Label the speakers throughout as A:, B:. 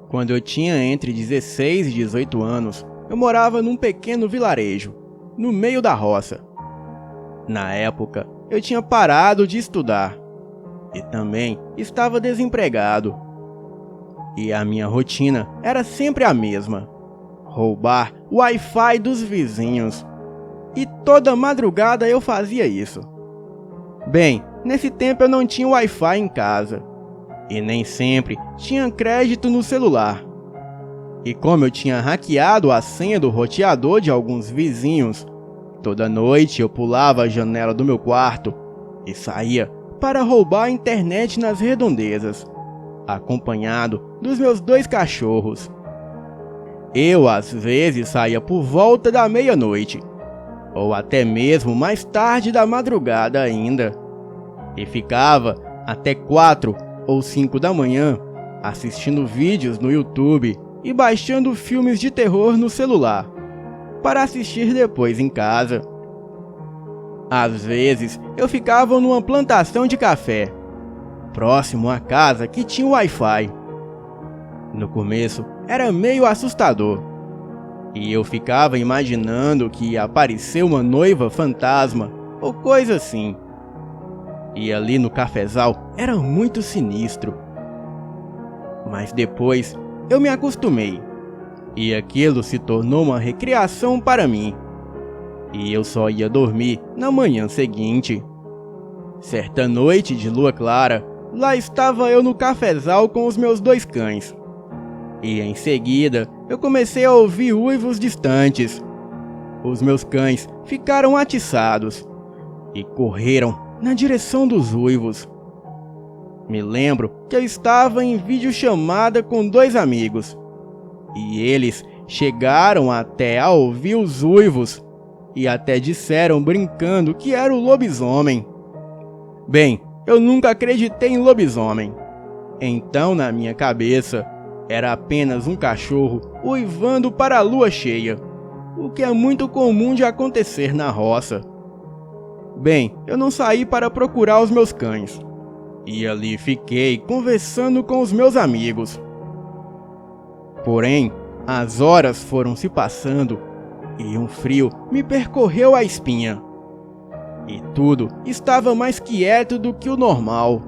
A: Quando eu tinha entre 16 e 18 anos, eu morava num pequeno vilarejo, no meio da roça. Na época, eu tinha parado de estudar e também estava desempregado. E a minha rotina era sempre a mesma: roubar o Wi-Fi dos vizinhos. E toda madrugada eu fazia isso. Bem, nesse tempo eu não tinha Wi-Fi em casa e nem sempre tinha crédito no celular. E como eu tinha hackeado a senha do roteador de alguns vizinhos, toda noite eu pulava a janela do meu quarto e saía para roubar a internet nas redondezas, acompanhado dos meus 2 cachorros. Eu às vezes saía por volta da meia-noite, ou até mesmo mais tarde da madrugada ainda, e ficava até 4 ou 5 da manhã assistindo vídeos no YouTube e baixando filmes de terror no celular, para assistir depois em casa. Às vezes eu ficava numa plantação de café, próximo à casa que tinha Wi-Fi. No começo era meio assustador, e eu ficava imaginando que ia aparecer uma noiva fantasma ou coisa assim. E ali no cafezal era muito sinistro. Mas depois eu me acostumei, e aquilo se tornou uma recreação para mim. E eu só ia dormir na manhã seguinte. Certa noite de lua clara, lá estava eu no cafezal com os meus 2 cães. E em seguida, eu comecei a ouvir uivos distantes. Os meus cães ficaram atiçados e correram na direção dos uivos. Me lembro que eu estava em videochamada com 2 amigos, e eles chegaram até a ouvir os uivos e até disseram brincando que era o lobisomem. Bem, eu nunca acreditei em lobisomem. Então, na minha cabeça, era apenas um cachorro uivando para a lua cheia, o que é muito comum de acontecer na roça. Bem, eu não saí para procurar os meus cães, e ali fiquei conversando com os meus amigos. Porém, as horas foram se passando e um frio me percorreu a espinha. E tudo estava mais quieto do que o normal.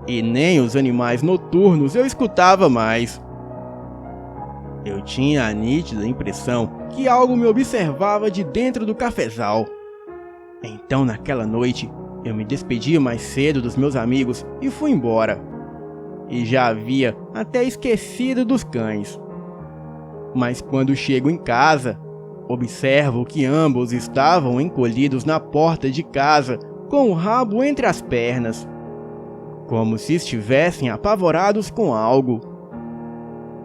A: E nem os animais noturnos eu escutava mais. Eu tinha a nítida impressão que algo me observava de dentro do cafezal. Então, naquela noite, eu me despedi mais cedo dos meus amigos e fui embora. E já havia até esquecido dos cães. Mas quando chego em casa, observo que ambos estavam encolhidos na porta de casa, com o rabo entre as pernas, como se estivessem apavorados com algo.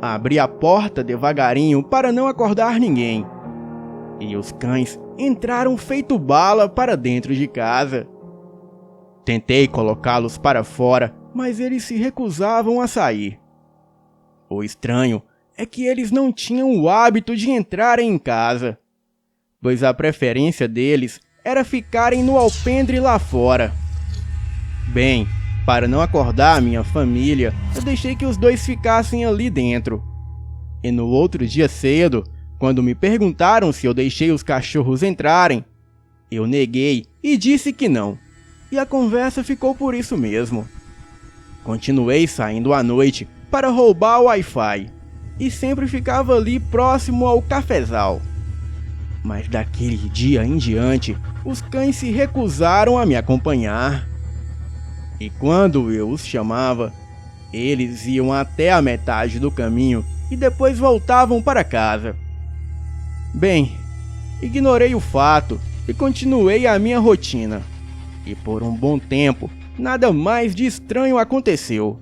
A: Abri a porta devagarinho para não acordar ninguém, e os cães entraram feito bala para dentro de casa. Tentei colocá-los para fora, mas eles se recusavam a sair. O estranho é que eles não tinham o hábito de entrarem em casa, pois a preferência deles era ficarem no alpendre lá fora. Bem, para não acordar a minha família, eu deixei que os 2 ficassem ali dentro. E no outro dia cedo, quando me perguntaram se eu deixei os cachorros entrarem, eu neguei e disse que não. E a conversa ficou por isso mesmo. Continuei saindo à noite para roubar o Wi-Fi e sempre ficava ali próximo ao cafezal. Mas daquele dia em diante, os cães se recusaram a me acompanhar. E quando eu os chamava, eles iam até a metade do caminho e depois voltavam para casa. Bem, ignorei o fato e continuei a minha rotina. E por um bom tempo, nada mais de estranho aconteceu.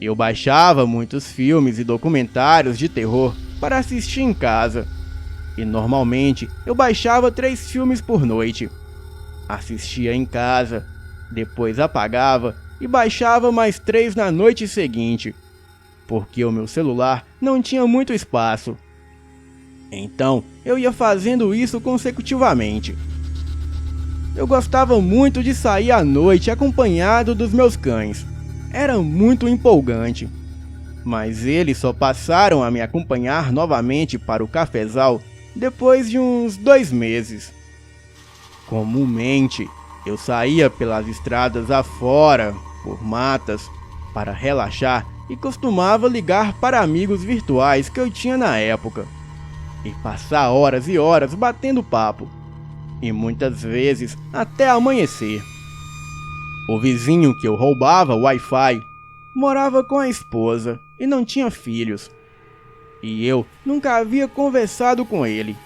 A: Eu baixava muitos filmes e documentários de terror para assistir em casa. E normalmente eu baixava 3 filmes por noite. Assistia em casa, depois apagava e baixava mais 3 na noite seguinte, porque o meu celular não tinha muito espaço. Então eu ia fazendo isso consecutivamente. Eu gostava muito de sair à noite acompanhado dos meus cães. Era muito empolgante. mas eles só passaram a me acompanhar novamente para o cafezal depois de uns 2 meses. Comumente, eu saía pelas estradas afora, por matas, para relaxar e costumava ligar para amigos virtuais que eu tinha na época e passar horas e horas batendo papo, e muitas vezes até amanhecer. O vizinho que eu roubava o Wi-Fi morava com a esposa e não tinha filhos, e eu nunca havia conversado com ele,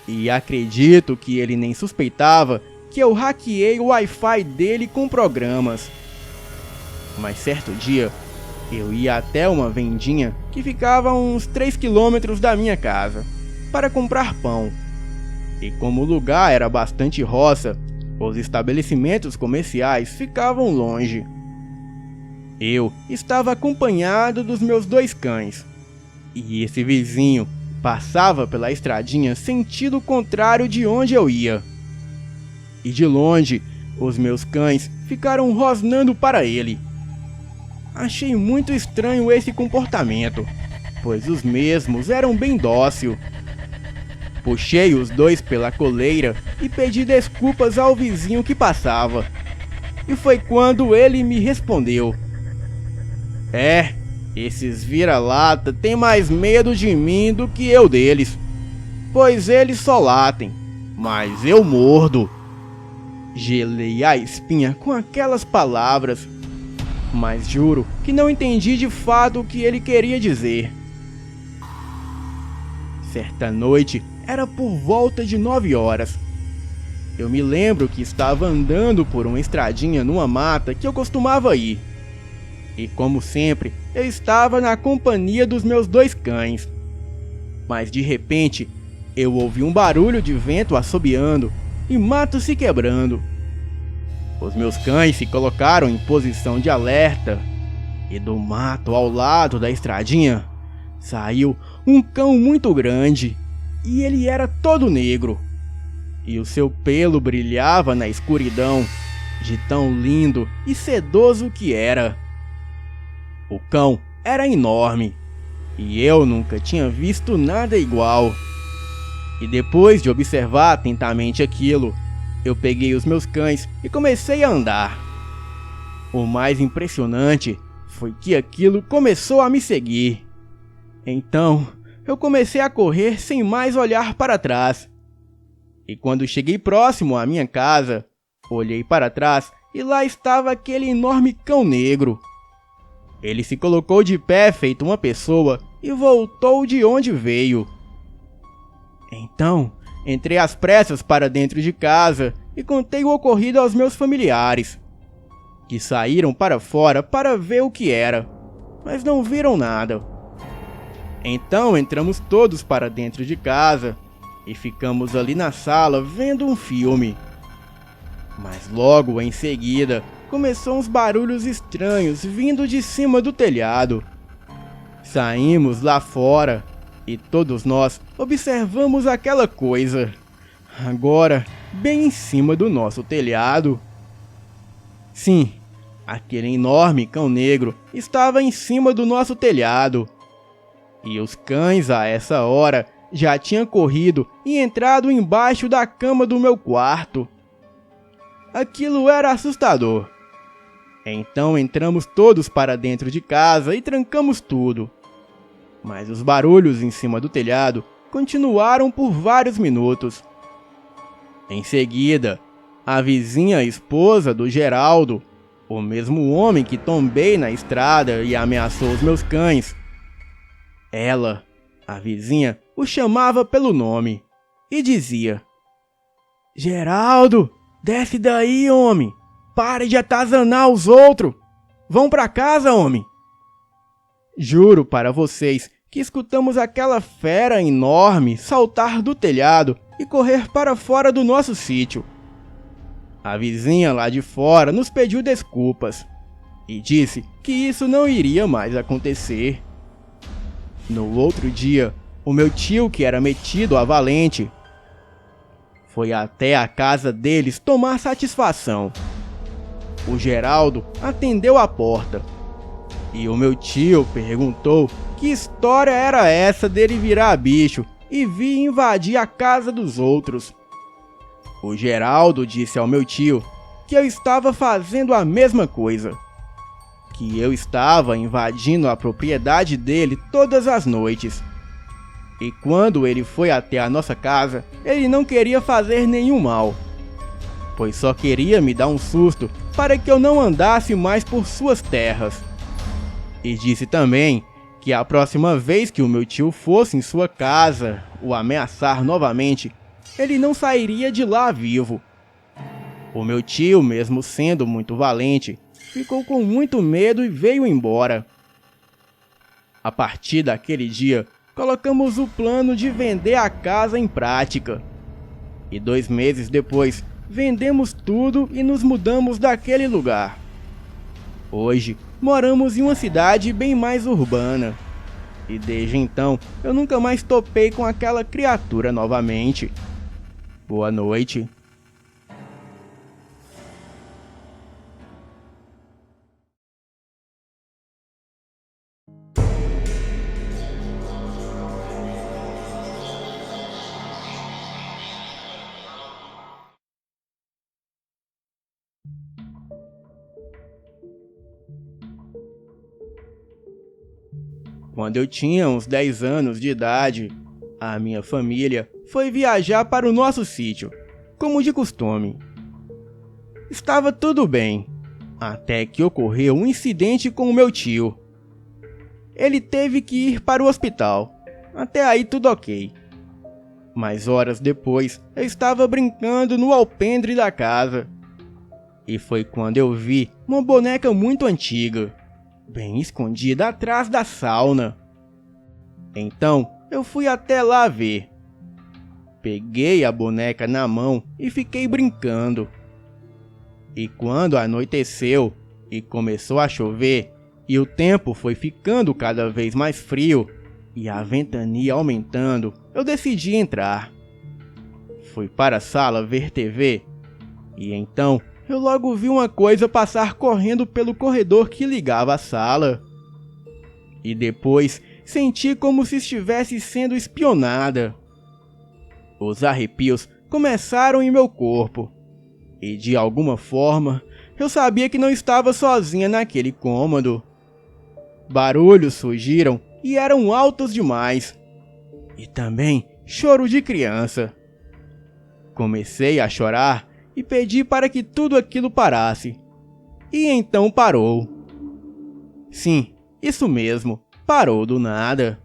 A: e acredito que ele nem suspeitava que eu hackeei o Wi-Fi dele com programas. Mas certo dia, eu ia até uma vendinha que ficava a uns 3 quilômetros da minha casa para comprar pão. E como o lugar era bastante roça, os estabelecimentos comerciais ficavam longe. Eu estava acompanhado dos meus 2 cães, e esse vizinho passava pela estradinha sentido contrário de onde eu ia. E de longe, os meus cães ficaram rosnando para ele. Achei muito estranho esse comportamento, pois os mesmos eram bem dóceis. Puxei os 2 pela coleira e pedi desculpas ao vizinho que passava. E foi quando ele me respondeu: esses vira-lata têm mais medo de mim do que eu deles, pois eles só latem, mas eu mordo. Gelei a espinha com aquelas palavras, mas juro que não entendi de fato o que ele queria dizer. Certa noite, era por volta de 9 horas. Eu me lembro que estava andando por uma estradinha numa mata que eu costumava ir. E como sempre, eu estava na companhia dos meus 2 cães. Mas de repente, eu ouvi um barulho de vento assobiando e mato se quebrando. Os meus cães se colocaram em posição de alerta, e do mato ao lado da estradinha saiu um cão muito grande, e ele era todo negro, e o seu pelo brilhava na escuridão, de tão lindo e sedoso que era. O cão era enorme, e eu nunca tinha visto nada igual. E depois de observar atentamente aquilo, eu peguei os meus cães e comecei a andar. O mais impressionante foi que aquilo começou a me seguir. Então, eu comecei a correr sem mais olhar para trás. E quando cheguei próximo à minha casa, olhei para trás e lá estava aquele enorme cão negro. Ele se colocou de pé feito uma pessoa e voltou de onde veio. Então, entrei às pressas para dentro de casa e contei o ocorrido aos meus familiares, que saíram para fora para ver o que era, mas não viram nada. Então entramos todos para dentro de casa e ficamos ali na sala vendo um filme. Mas logo em seguida começou uns barulhos estranhos vindo de cima do telhado. Saímos lá fora e todos nós observamos aquela coisa, agora bem em cima do nosso telhado. Sim, aquele enorme cão negro estava em cima do nosso telhado. E os cães a essa hora já tinham corrido e entrado embaixo da cama do meu quarto. Aquilo era assustador. Então entramos todos para dentro de casa e trancamos tudo. Mas os barulhos em cima do telhado continuaram por vários minutos. Em seguida, a vizinha esposa do Geraldo, o mesmo homem que tombei na estrada e ameaçou os meus cães, ela, a vizinha, o chamava pelo nome e dizia: "Geraldo, desce daí, homem! Pare de atazanar os outros! Vão pra casa, homem!" Juro para vocês que escutamos aquela fera enorme saltar do telhado e correr para fora do nosso sítio. A vizinha lá de fora nos pediu desculpas e disse que isso não iria mais acontecer. No outro dia, o meu tio, que era metido a valente, foi até a casa deles tomar satisfação. O Geraldo atendeu a porta E o meu tio perguntou que história era essa dele virar bicho e vir invadir a casa dos outros. O Geraldo disse ao meu tio que eu estava fazendo a mesma coisa, que eu estava invadindo a propriedade dele todas as noites. E quando ele foi até a nossa casa, ele não queria fazer nenhum mal, pois só queria me dar um susto para que eu não andasse mais por suas terras. E disse também que a próxima vez que o meu tio fosse em sua casa o ameaçar novamente, ele não sairia de lá vivo. O meu tio, mesmo sendo muito valente, ficou com muito medo e veio embora. A partir daquele dia, colocamos o plano de vender a casa em prática. E 2 meses depois, vendemos tudo e nos mudamos daquele lugar. Hoje, moramos em uma cidade bem mais urbana. E desde então, eu nunca mais topei com aquela criatura novamente. Boa noite. Quando eu tinha uns 10 anos de idade, a minha família foi viajar para o nosso sítio, como de costume. Estava tudo bem, até que ocorreu um incidente com o meu tio. Ele teve que ir para o hospital. Até aí tudo ok. Mas horas depois, eu estava brincando no alpendre da casa. E foi quando eu vi uma boneca muito antiga, bem escondida atrás da sauna. Então, eu fui até lá ver. Peguei a boneca na mão e fiquei brincando. E quando anoiteceu e começou a chover, e o tempo foi ficando cada vez mais frio, e a ventania aumentando, eu decidi entrar. Fui para a sala ver TV, e então eu logo vi uma coisa passar correndo pelo corredor que ligava à sala. E depois senti como se estivesse sendo espionada. Os arrepios começaram em meu corpo. E de alguma forma, eu sabia que não estava sozinha naquele cômodo. Barulhos surgiram e eram altos demais. E também choro de criança. Comecei a chorar e pedi para que tudo aquilo parasse. E então parou. Sim, isso mesmo, parou do nada.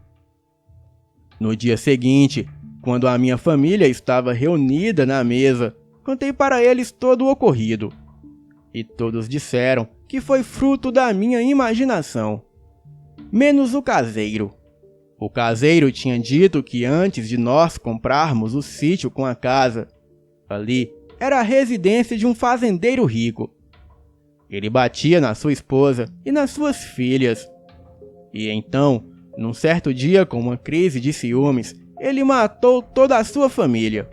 A: No dia seguinte, quando a minha família estava reunida na mesa, contei para eles todo o ocorrido. E todos disseram que foi fruto da minha imaginação. Menos o caseiro. O caseiro tinha dito que antes de nós comprarmos o sítio com a casa, ali era a residência de um fazendeiro rico. Ele batia na sua esposa e nas suas filhas. E então, num certo dia com uma crise de ciúmes, ele matou toda a sua família.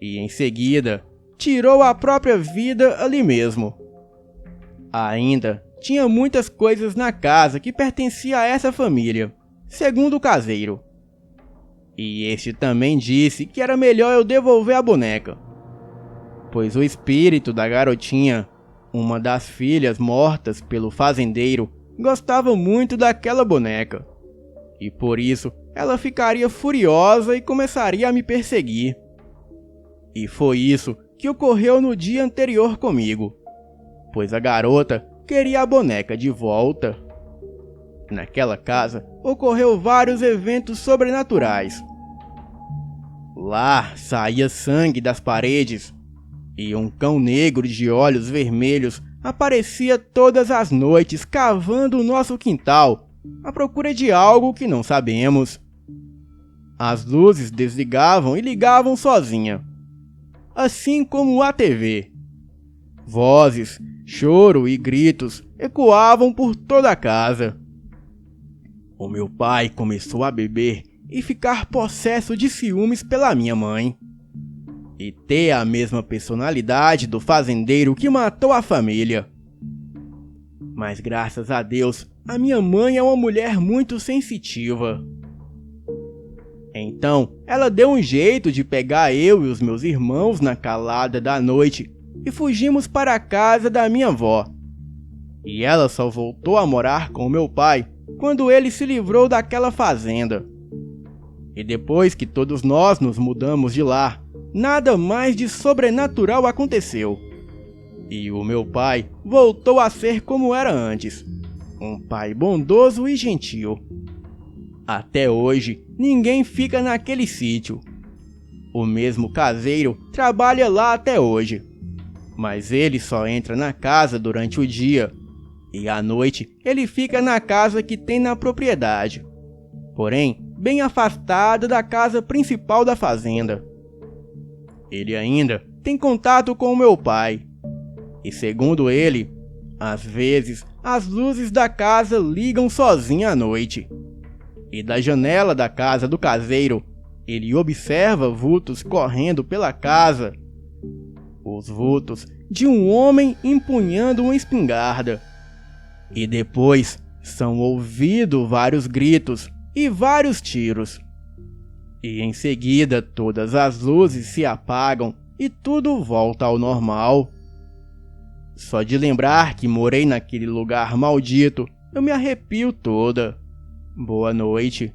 A: E em seguida, tirou a própria vida ali mesmo. Ainda tinha muitas coisas na casa que pertenciam a essa família, segundo o caseiro. E este também disse que era melhor eu devolver a boneca, pois o espírito da garotinha, uma das filhas mortas pelo fazendeiro, gostava muito daquela boneca. E por isso ela ficaria furiosa e começaria a me perseguir. E foi isso que ocorreu no dia anterior comigo, pois a garota queria a boneca de volta. Naquela casa ocorreu vários eventos sobrenaturais. Lá saía sangue das paredes, e um cão negro de olhos vermelhos aparecia todas as noites cavando o nosso quintal, à procura de algo que não sabemos. As luzes desligavam e ligavam sozinha, assim como a TV. Vozes, choro e gritos ecoavam por toda a casa. O meu pai começou a beber e ficar possesso de ciúmes pela minha mãe, e ter a mesma personalidade do fazendeiro que matou a família. Mas graças a Deus, a minha mãe é uma mulher muito sensitiva. Então, ela deu um jeito de pegar eu e os meus irmãos na calada da noite e fugimos para a casa da minha avó. E ela só voltou a morar com meu pai quando ele se livrou daquela fazenda. E depois que todos nós nos mudamos de lá, nada mais de sobrenatural aconteceu. E o meu pai voltou a ser como era antes, um pai bondoso e gentil. Até hoje, ninguém fica naquele sítio. O mesmo caseiro trabalha lá até hoje, mas ele só entra na casa durante o dia, e à noite ele fica na casa que tem na propriedade, porém bem afastada da casa principal da fazenda. Ele ainda tem contato com o meu pai, e segundo ele, às vezes as luzes da casa ligam sozinha à noite. E da janela da casa do caseiro, ele observa vultos correndo pela casa. Os vultos de um homem empunhando uma espingarda. E depois são ouvidos vários gritos e vários tiros. E em seguida todas as luzes se apagam e tudo volta ao normal. Só de lembrar que morei naquele lugar maldito, eu me arrepio toda. Boa noite.